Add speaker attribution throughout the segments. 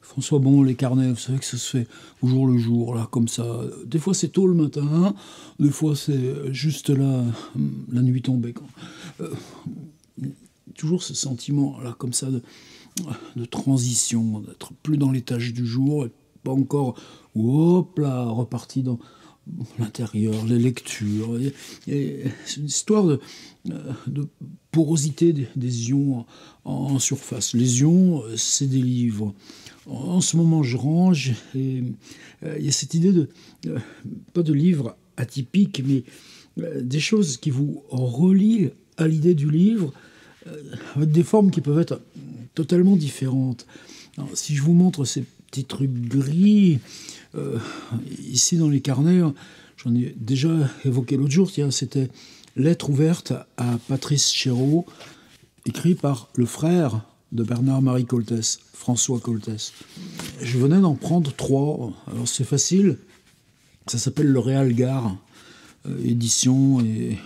Speaker 1: François Bon, les carnets, vous savez que ça se fait au jour le jour, là, comme ça. Des fois c'est tôt le matin, des fois c'est juste là, la nuit tombée. Toujours ce sentiment, là, comme ça, de transition, d'être plus dans les tâches du jour, et pas encore, hop là, reparti dans l'intérieur, les lectures. C'est une histoire de porosité des ions en surface. Les ions, c'est des livres. En ce moment, je range et il y a cette idée pas de livres atypiques, mais des choses qui vous relient à l'idée du livre, avec des formes qui peuvent être totalement différentes. Alors, si je vous montre ces petits trucs gris, ici dans les carnets, j'en ai déjà évoqué l'autre jour, c'était Lettre ouverte à Patrice Chéreau, écrit par le frère de Bernard-Marie Coltès, François Coltès. Je venais d'en prendre 3. Alors c'est facile, ça s'appelle Le Réal Gare, édition et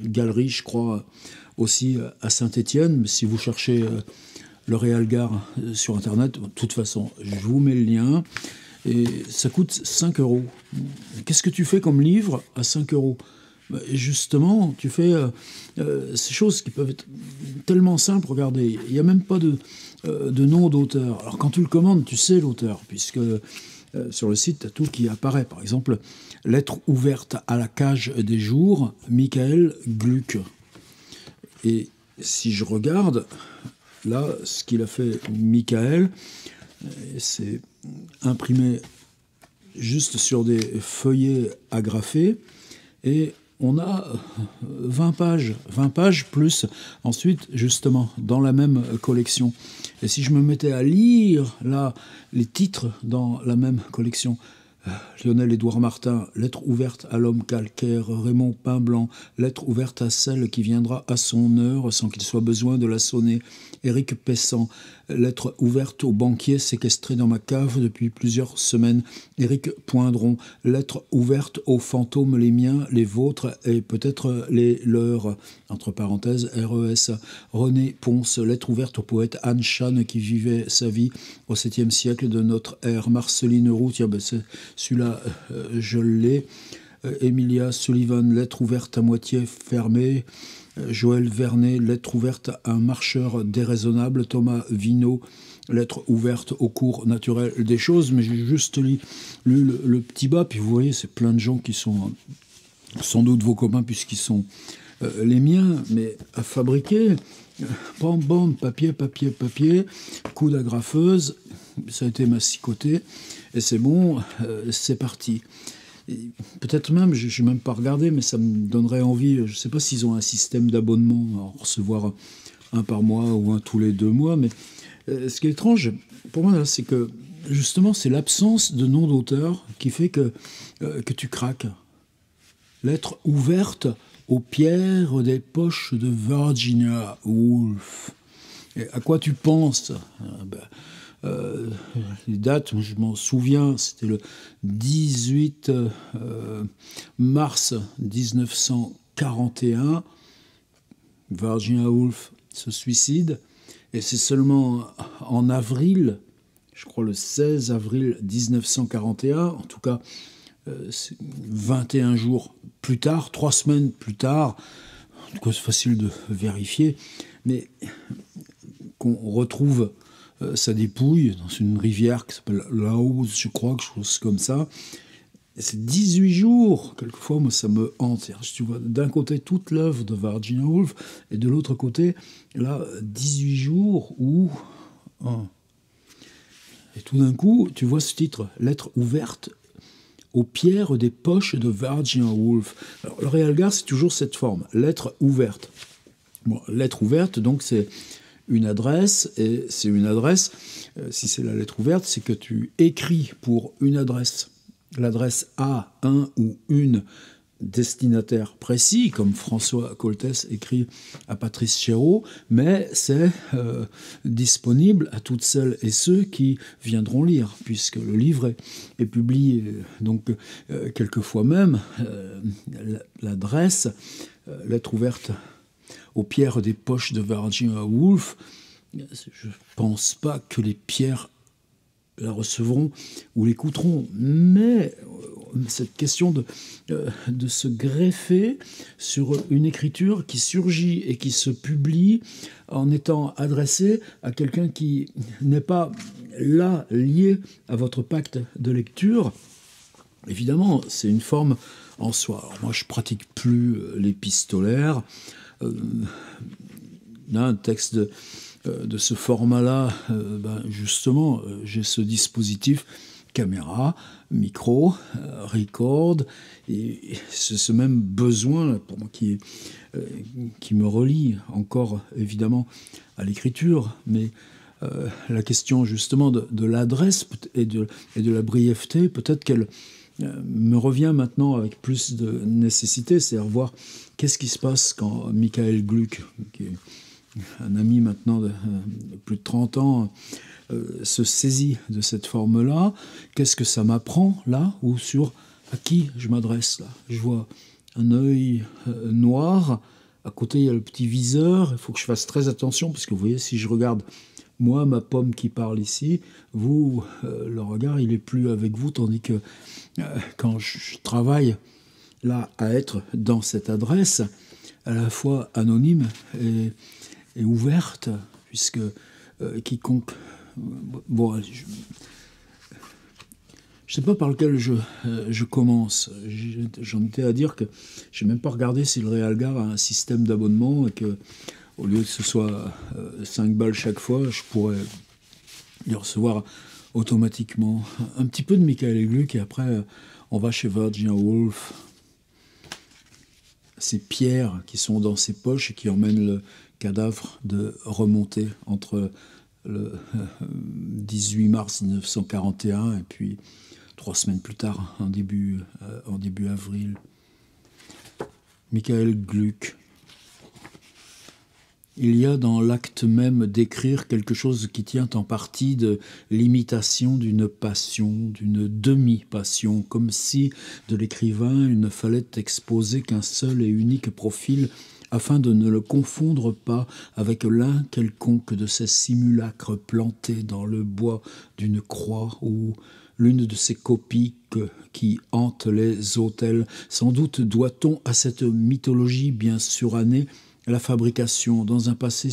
Speaker 1: galerie, je crois, aussi à Saint-Étienne. Mais si vous cherchez Le Réal Gare sur Internet, de toute façon, je vous mets le lien. Et ça coûte 5 €. Qu'est-ce que tu fais comme livre à 5 €? Et justement, tu fais ces choses qui peuvent être tellement simples. Regardez, il n'y a même pas de nom d'auteur. Alors quand tu le commandes, tu sais l'auteur, puisque sur le site, tu as tout qui apparaît. Par exemple, Lettre ouverte à la cage des jours, Michael Gluck. Et si je regarde, là, ce qu'il a fait, Michael, c'est imprimé juste sur des feuillets agrafés, et on a 20 pages plus ensuite, justement, dans la même collection. Et si je me mettais à lire, là, les titres dans la même collection, Lionel-Édouard Martin, Lettre ouverte à l'homme calcaire, Raymond Pain-Blanc, Lettre ouverte à celle qui viendra à son heure sans qu'il soit besoin de la sonner, Éric Pessan, Lettre ouverte au banquier séquestré dans ma cave depuis plusieurs semaines, Éric Poindron, Lettre ouverte aux fantômes, les miens, les vôtres et peut-être les leurs, entre parenthèses, RES, René Ponce, Lettre ouverte au poète Anne Chan qui vivait sa vie au 7e siècle de notre ère, Marceline Roux, tiens, ben c'est celui-là, je l'ai. Emilia Sullivan, Lettre ouverte à moitié fermée. Joël Vernet, Lettre ouverte à un marcheur déraisonnable. Thomas Vino, Lettre ouverte au cours naturel des choses. Mais j'ai juste lu le petit bas, puis vous voyez, c'est plein de gens qui sont sans doute vos copains, puisqu'ils sont les miens, mais à fabriquer. Bam, bam, papier, coup d'agrafeuse, ça a été massicoté, et c'est bon, c'est parti. Peut-être même, je n'ai même pas regardé, mais ça me donnerait envie, je ne sais pas s'ils ont un système d'abonnement, à recevoir un par mois ou un tous les 2 mois, mais ce qui est étrange, pour moi, c'est que, justement, c'est l'absence de nom d'auteur qui fait que tu craques. Lettre ouverte aux pierres des poches de Virginia Woolf. Et à quoi tu penses? Les dates, je m'en souviens, c'était le 18 mars 1941. Virginia Woolf se suicide, et c'est seulement en avril, je crois le 16 avril 1941, en tout cas 21 jours plus tard, 3 semaines plus tard, en tout cas c'est facile de vérifier, mais qu'on retrouve sa dépouille dans une rivière qui s'appelle Laos, je crois, quelque chose comme ça. Et c'est 18 jours, quelquefois, moi, ça me hante. Tu vois, d'un côté, toute l'œuvre de Virginia Woolf, et de l'autre côté, là, 18 jours où... Et tout d'un coup, tu vois ce titre, Lettre ouverte aux pierres des poches de Virginia Woolf. Alors, le Réal Gare, c'est toujours cette forme, lettre ouverte. Bon, lettre ouverte, donc c'est une adresse, et c'est une adresse, si c'est la lettre ouverte, c'est que tu écris pour une adresse. L'adresse a un ou une destinataire précis, comme François Coltès écrit à Patrice Chéreau, mais c'est disponible à toutes celles et ceux qui viendront lire, puisque le livre est publié. Donc, quelquefois même, l'adresse, lettre ouverte aux pierres des poches de Virginia Woolf, je ne pense pas que les pierres la recevront ou l'écouteront. Mais cette question de se greffer sur une écriture qui surgit et qui se publie en étant adressée à quelqu'un qui n'est pas là lié à votre pacte de lecture, évidemment, c'est une forme en soi. Alors moi, je pratique plus l'épistolaire. Un texte de ce format-là, justement, j'ai ce dispositif caméra, micro, record, et c'est ce même besoin pour moi qui me relie encore évidemment à l'écriture, mais la question justement de l'adresse et de la brièveté, peut-être qu'elle me revient maintenant avec plus de nécessité, c'est-à-dire voir qu'est-ce qui se passe quand Michael Gluck, qui est un ami maintenant de plus de 30 ans, se saisit de cette forme-là. Qu'est-ce que ça m'apprend là, ou sur à qui je m'adresse là? Je vois un œil noir, à côté il y a le petit viseur, il faut que je fasse très attention, parce que vous voyez, si je regarde moi, ma pomme qui parle ici, vous, le regard, il est plus avec vous, tandis que quand je travaille là à être dans cette adresse, à la fois anonyme et ouverte, puisque quiconque... bon, je ne sais pas par lequel je commence. J'en étais à dire que je n'ai même pas regardé si le Realgar a un système d'abonnement et que, au lieu que ce soit 5 balles chaque fois, je pourrais les recevoir automatiquement. Un petit peu de Michael Gluck et après on va chez Virginia Woolf. Ces pierres qui sont dans ses poches et qui emmènent le cadavre de remonter entre le 18 mars 1941 et puis 3 semaines plus tard, en début avril. Michael Gluck. Il y a dans l'acte même d'écrire quelque chose qui tient en partie de l'imitation d'une passion, d'une demi-passion, comme si de l'écrivain il ne fallait exposer qu'un seul et unique profil afin de ne le confondre pas avec l'un quelconque de ces simulacres plantés dans le bois d'une croix ou l'une de ces copies qui hantent les autels. Sans doute doit-on à cette mythologie bien surannée la fabrication, dans un passé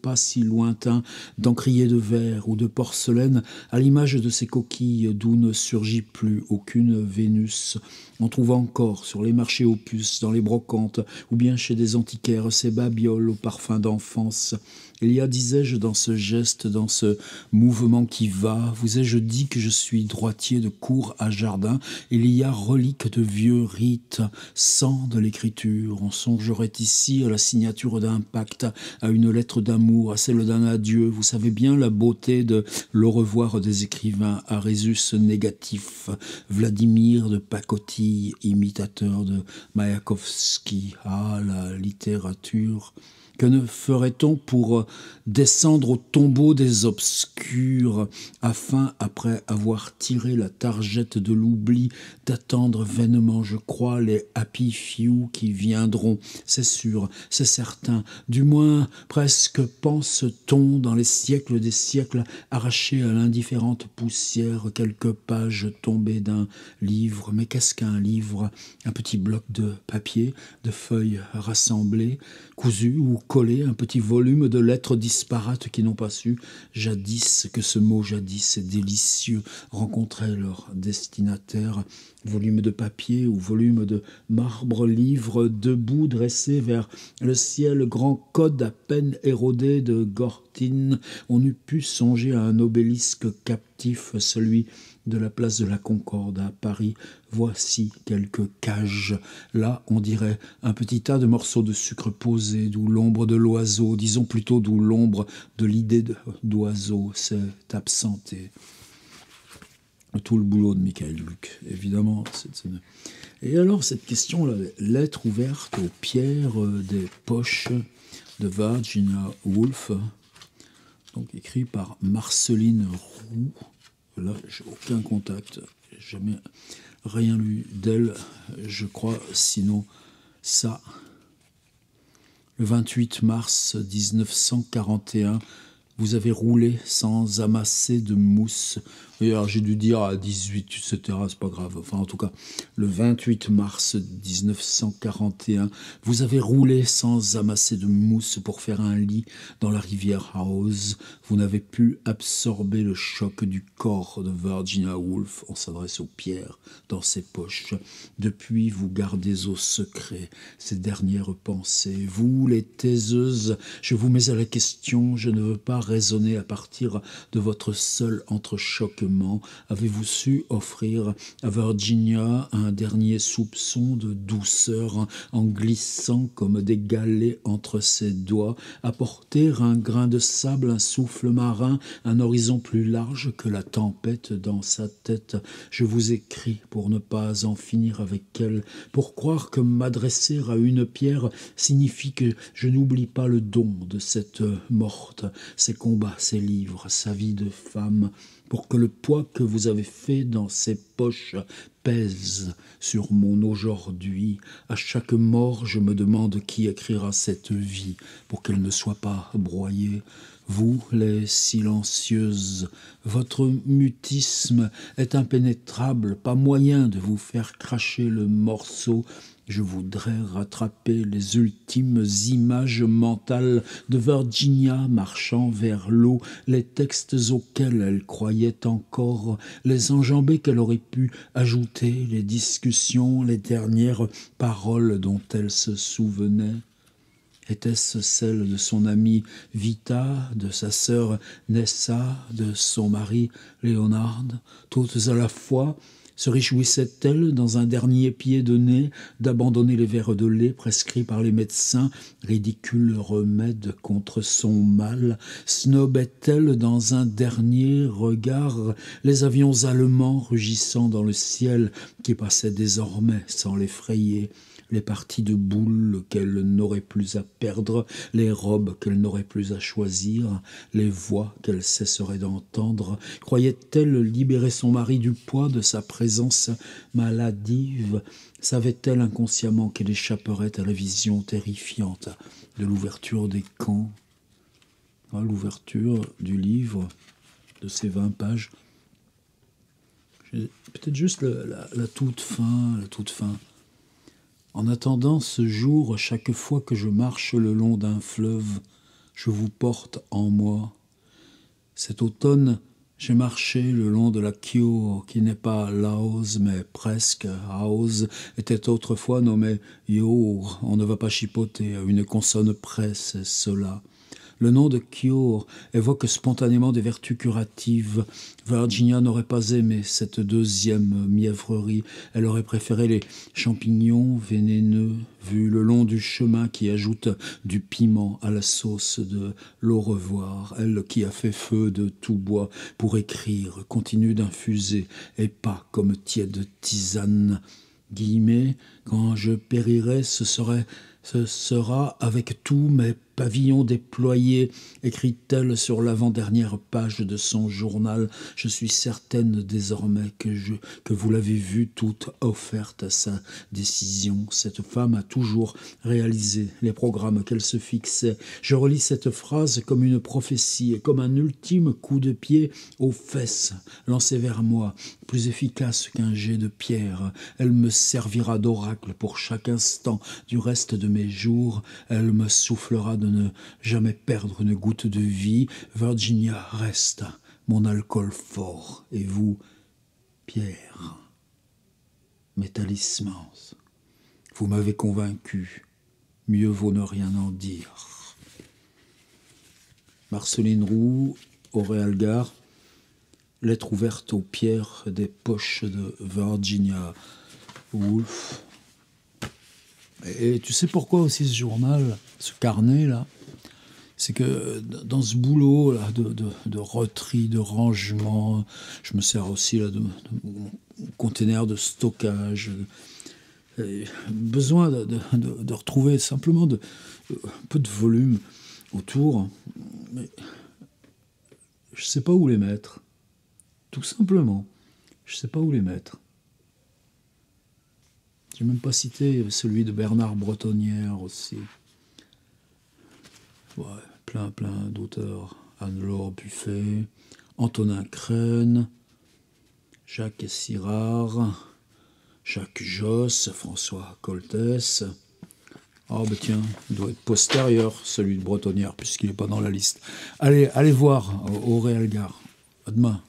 Speaker 1: pas si lointain, d'encriers de verre ou de porcelaine, à l'image de ces coquilles d'où ne surgit plus aucune Vénus. On trouve encore sur les marchés aux puces, dans les brocantes, ou bien chez des antiquaires, ces babioles au parfum d'enfance. Il y a, disais-je, dans ce geste, dans ce mouvement qui va, vous ai-je dit que je suis droitier de cour à jardin, il y a relique de vieux rites, sang de l'écriture. On songerait ici à la signature d'un pacte, à une lettre d'amour, à celle d'un adieu. Vous savez bien la beauté de l'au revoir des écrivains, Arésus négatif, Vladimir de pacotille, imitateur de Mayakovsky. Ah, la littérature! Que ne ferait-on pour descendre au tombeau des obscurs, afin, après avoir tiré la targette de l'oubli, d'attendre vainement, je crois, les happy few qui viendront, c'est sûr, c'est certain, du moins presque pense-t-on dans les siècles des siècles, arracher à l'indifférente poussière quelques pages tombées d'un livre. Mais qu'est-ce qu'un livre? Un petit bloc de papier, de feuilles rassemblées, cousues ou collées, un petit volume de lettres disparates qui n'ont pas su jadis que ce mot jadis est délicieux rencontrait leur destinataire. Volume de papier ou volume de marbre, livre debout dressé vers le ciel, grand code à peine érodé de Gortine. On eût pu songer à un obélisque captif, celui de la place de la Concorde à Paris. Voici quelques cages. Là, on dirait un petit tas de morceaux de sucre posés, d'où l'ombre de l'oiseau, disons plutôt d'où l'ombre de l'idée d'oiseau s'est absentée. Tout le boulot de Michael Gluck, évidemment. Et alors, cette question-là, lettre ouverte aux pierres des poches de Virginia Woolf, donc écrit par Marceline Roux. Là, j'ai aucun contact, j'ai jamais rien lu d'elle, je crois, sinon ça. Le 28 mars 1941, Vous avez roulé sans amasser de mousse. Et alors j'ai dû dire à 18, etc. C'est pas grave. Enfin, en tout cas, le 28 mars 1941, vous avez roulé sans amasser de mousse pour faire un lit dans la rivière House. Vous n'avez pu absorber le choc du corps de Virginia Woolf. On s'adresse aux pierres dans ses poches. Depuis, vous gardez au secret ces dernières pensées. Vous, les taiseuses, je vous mets à la question. Je ne veux pas raisonner à partir de votre seul entrechoquement. Avez-vous su offrir à Virginia un dernier soupçon de douceur en glissant comme des galets entre ses doigts, apporter un grain de sable, un souffle marin, un horizon plus large que la tempête dans sa tête? Je vous écris pour ne pas en finir avec elle, pour croire que m'adresser à une pierre signifie que je n'oublie pas le don de cette morte, ses combats, ses livres, sa vie de femme, pour que le poids que vous avez fait dans ses poches pèse sur mon aujourd'hui. À chaque mort, je me demande qui écrira cette vie pour qu'elle ne soit pas broyée. Vous, les silencieuses, votre mutisme est impénétrable, pas moyen de vous faire cracher le morceau. Je voudrais rattraper les ultimes images mentales de Virginia marchant vers l'eau, les textes auxquels elle croyait encore, les enjambées qu'elle aurait pu ajouter, les discussions, les dernières paroles dont elle se souvenait. Était-ce celle de son amie Vita, de sa sœur Nessa, de son mari Léonard, toutes à la fois? Se réjouissait-elle, dans un dernier pied de nez, d'abandonner les verres de lait prescrits par les médecins, ridicule remède contre son mal? Snobait-elle, dans un dernier regard, les avions allemands rugissant dans le ciel, qui passaient désormais sans l'effrayer? Les parties de boules qu'elle n'aurait plus à perdre, les robes qu'elle n'aurait plus à choisir, les voix qu'elle cesserait d'entendre. Croyait-elle libérer son mari du poids de sa présence maladive? Savait-elle inconsciemment qu'elle échapperait à la vision terrifiante de l'ouverture des camps? À l'ouverture du livre, de ces 20 pages, peut-être juste la toute fin, la toute fin. En attendant ce jour, chaque fois que je marche le long d'un fleuve, je vous porte en moi. Cet automne, j'ai marché le long de la Kyo, qui n'est pas Laos, mais presque. House était autrefois nommé Your. On ne va pas chipoter, à une consonne près, c'est cela. Le nom de Cure évoque spontanément des vertus curatives. Virginia n'aurait pas aimé cette deuxième mièvrerie. Elle aurait préféré les champignons vénéneux vus le long du chemin qui ajoute du piment à la sauce de l'au revoir. Elle qui a fait feu de tout bois pour écrire continue d'infuser et pas comme tiède tisane. Guillemets, quand je périrai, ce sera avec tous mes pavillons déployés, écrit-elle sur l'avant-dernière page de son journal. Je suis certaine désormais que vous l'avez vue toute offerte à sa décision. Cette femme a toujours réalisé les programmes qu'elle se fixait. Je relis cette phrase comme une prophétie, comme un ultime coup de pied aux fesses lancé vers moi, plus efficace qu'un jet de pierre. Elle me servira d'oracle pour chaque instant du reste de mes jours. Elle me soufflera de ne jamais perdre une goutte de vie. Virginia reste mon alcool fort. Et vous, Pierre, mes talismans, vous m'avez convaincu. Mieux vaut ne rien en dire. Marceline Roux, Auré Algar, lettre ouverte aux pierres des poches de Virginia Woolf. Et tu sais pourquoi aussi ce journal, ce carnet-là? C'est que dans ce boulot-là de retri, de rangement, je me sers aussi là de mon conteneur de stockage. Besoin de retrouver simplement un peu de volume autour. Mais je ne sais pas où les mettre. Tout simplement. Je ne sais pas où les mettre. Je n'ai même pas cité celui de Bernard Bretonnière aussi. Ouais, plein d'auteurs Anne-Laure Buffet, Antonin Crène, Jacques Sirard, Jacques Josse, François Coltès. Ah bah tiens, il doit être postérieur, celui de Bretonnière, puisqu'il n'est pas dans la liste. Allez voir au Réal Gare. À demain.